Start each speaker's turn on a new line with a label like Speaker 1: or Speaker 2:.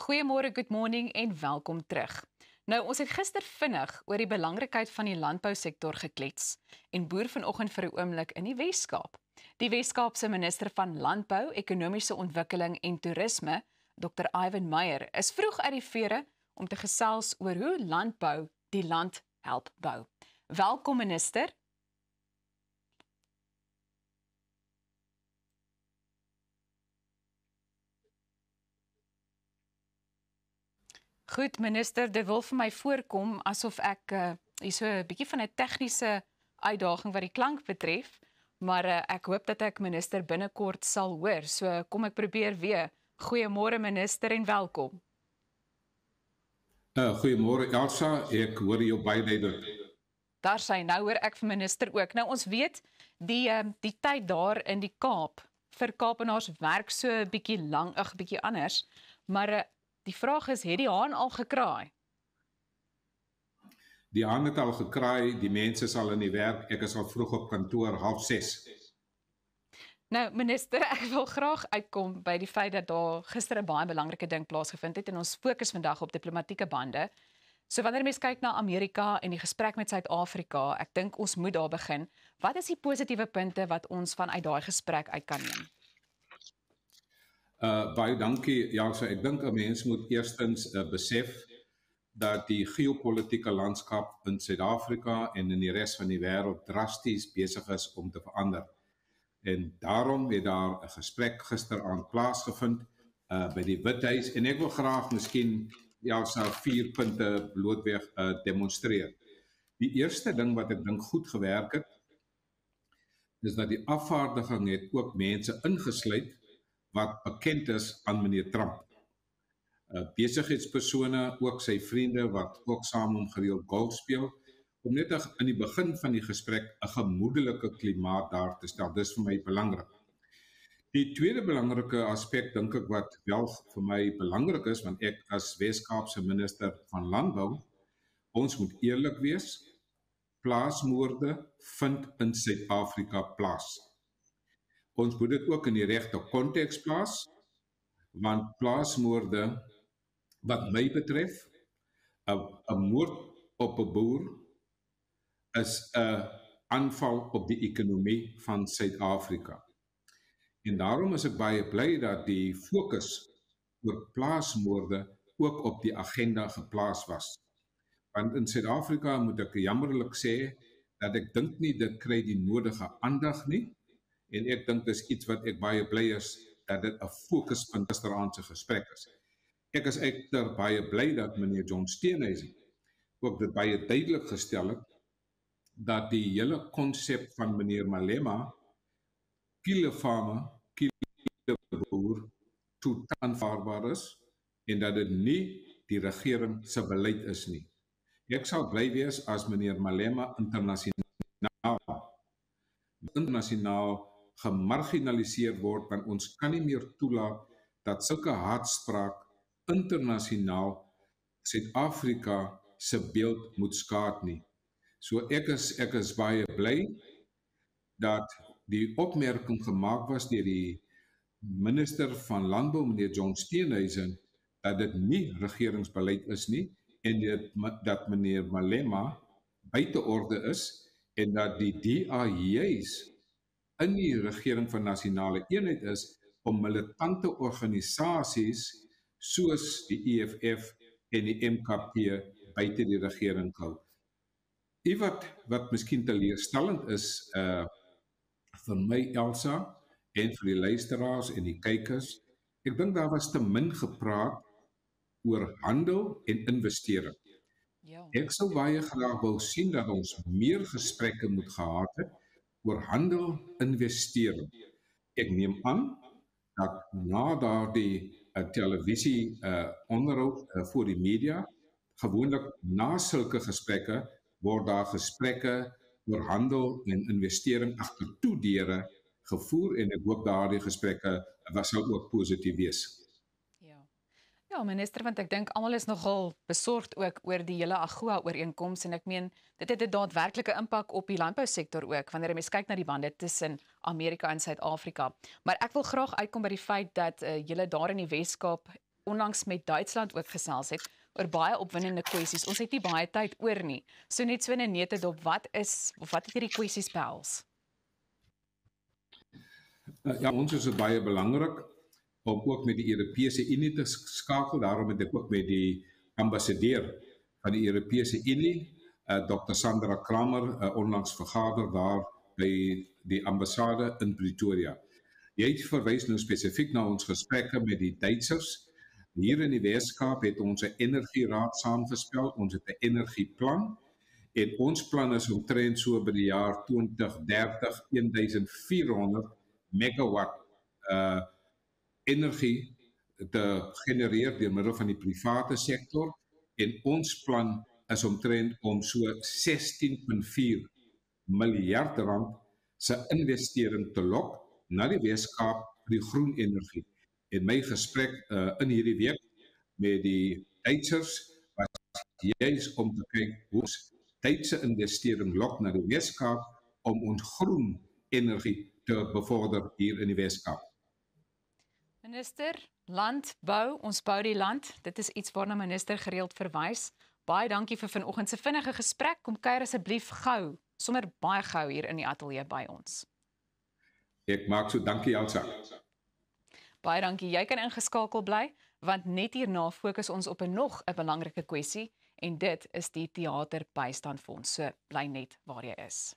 Speaker 1: Goeiemôre, good morning en welkom terug. Nou, ons het gister vinnig oor die belangrikheid van die landbousektor geklets en boer vanoggend vir 'n oomblik in die Wes-Kaap. Die Wes-Kaapse minister van Landbou, Ekonomiese Ontwikkeling en Toerisme, Dr. Ivan Meyer, is vroeg uit die vere om te gesels oor hoe landbou die land help bou. Welkom minister. Goed, minister, dit wil vir my voorkom asof ek hier so 'n bietjie van 'n tegniese uitdaging wat die klank betref, maar ek hoop dat ek minister binnekort sal hoor. So kom ek probeer weer. Goeiemôre minister en welkom.
Speaker 2: Goeiemôre Elsa, ek hoor jou baie duidelik.
Speaker 1: Daar sy, nou hoor ek vir minister ook. Nou ons weet die tyd daar in die Kaap vir Kaapenaars werk so 'n bietjie bietjie anders, maar die vraag is, het die haan al gekraai?
Speaker 2: Die haan het al gekraai, die mense is al in die werk, ek is al vroeg op kantoor, 5:30.
Speaker 1: Nou minister, ek wil graag uitkom by die feit dat daar gister 'n baie belangrike ding plaasgevind het en ons fokus vandag op diplomatieke bande. So wanneer mens kyk na Amerika en die gesprek met Suid-Afrika, ek dink ons moet daar begin. Wat is die positiewe punte wat ons vanuit daai gesprek uit kan neem?
Speaker 2: Baie dankie. Ja, so ek dink 'n mens moet eerstens besef dat die geopolitiese landskap in Suid-Afrika en in die res van die wêreld drasties besig is om te verander. En daarom het daar 'n gesprek gisteraand plaasgevind by die Withuis en ek wil graag miskien so 4 punte blootweg demonstreer. Die eerste ding wat ek dink goed gewerk het, is dat die afvaardiging het ook mense ingesluit wat bekend is aan meneer Trump. Besigheidspersone, ook sy vriende wat ook saam hom gereeld golf speel, om net in die begin van die gesprek 'n gemoedelike klimaat daar te stel. Dis vir my belangrik. Die tweede belangrike aspek dink ek wat wel vir my belangrik is, want ek as Wes-Kaapse minister van Landbou, ons moet eerlik wees, plaasmoorde vind in Suid-Afrika plaas. Ons moet dit ook in die regte konteks plaas, want plaasmoorde, wat my betref, 'n moord op 'n boer is 'n aanval op die ekonomie van Suid-Afrika. En daarom is ek baie bly dat die fokus oor plaasmoorde ook op die agenda geplaas was. Want in Suid-Afrika moet ek jammerlik sê dat ek dink nie dit kry die nodige aandag nie. En ek dink dis iets wat ek baie bly is dat dit 'n fokuspunt gisteraand se gesprek is. Ek is egter baie bly dat meneer John Steenhuisen ook dit baie duidelik gestel het dat die hele konsep van meneer Malema, kielefarmer, kieleboer, totaal aanvaarbaar is en dat dit nie die regering se beleid is nie. Ek sal bly wees as meneer Malema internasionaal gemarginaliseer word, want ons kan nie meer toelaat dat sulke haatspraak internasionaal Suid-Afrika se beeld moet skaad nie. So ek is baie bly dat die opmerking gemaak was deur die minister van Landbou, meneer John Steenhuisen, dat dit nie regeringsbeleid is nie en dat meneer Malema buite orde is en dat die DA juis in die regering van nasionale eenheid is om militante organisasies soos die EFF en die MKP buite die regering hou. Wat miskien teleurstellend is vir my Elsa en vir die luisteraars en die kykers, ek dink daar was te min gepraat oor handel en investering.
Speaker 1: Ja.
Speaker 2: Ek sou baie graag wou sien dat ons meer gesprekke moet gehad het oor handel, investering. Ek neem aan dat na daardie televisie onderhoud voor die media, gewoonlik na sulke gesprekke, word daar gesprekke oor handel en investering agter toe deure gevoer en ek hoop daardie gesprekke sal ook positief wees.
Speaker 1: Ja, minister, want ek dink almal is nogal besorgd ook oor die hele AGOA-ooreenkoms en ek meen dit het 'n daadwerklike impak op die landbousektor ook wanneer jy mens kyk na die bande tussen Amerika en Suid-Afrika. Maar ek wil graag uitkom by die feit dat julle daar in die Wes-Kaap onlangs met Duitsland ook gesels het oor baie opwindende kwessies. Ons het nie baie tyd oor nie. So net so in 'n neutedop, wat het hierdie kwessies behels?
Speaker 2: Ja, ons is dit baie belangrik om ook met die Europese Unie te skakel. Daarom het ek ook met die ambassadeur van die Europese Unie, Dr. Sandra Kramer, onlangs vergader daar by die ambassade in Pretoria. Jy verwys nou spesifiek na ons gesprekke met die Duitsers. Hier in die Weskaap het ons 'n energieraad saamgestel, ons het 'n energieplan en ons plan is omtrent so by die jaar 2030 1400 megawatt energie te genereer deur middel van die private sektor en ons plan is omtrent om so 16,4 miljard rand se investering te lok na die Weskaap vir die groen energie. En my gesprek in hierdie week met die Duitsers was juis om te kyk hoe ons Duitse investering lok na die Weskaap om ons groen energie te bevorder hier in die Weskaap.
Speaker 1: Minister, landbou, ons bou die land. Dit is iets waarna minister gereeld verwys. Baie dankie vir vanoggend se vinnige gesprek. Kom kuier asseblief gou, sommer baie gou hier in die ateljee by ons.
Speaker 2: Ek maak so, dankie Elsa.
Speaker 1: Baie dankie. Jy kan ingeskakel bly, want net hierna fokus ons op nog 'n belangrike kwessie en dit is die teaterbystandfonds. So bly net waar jy is.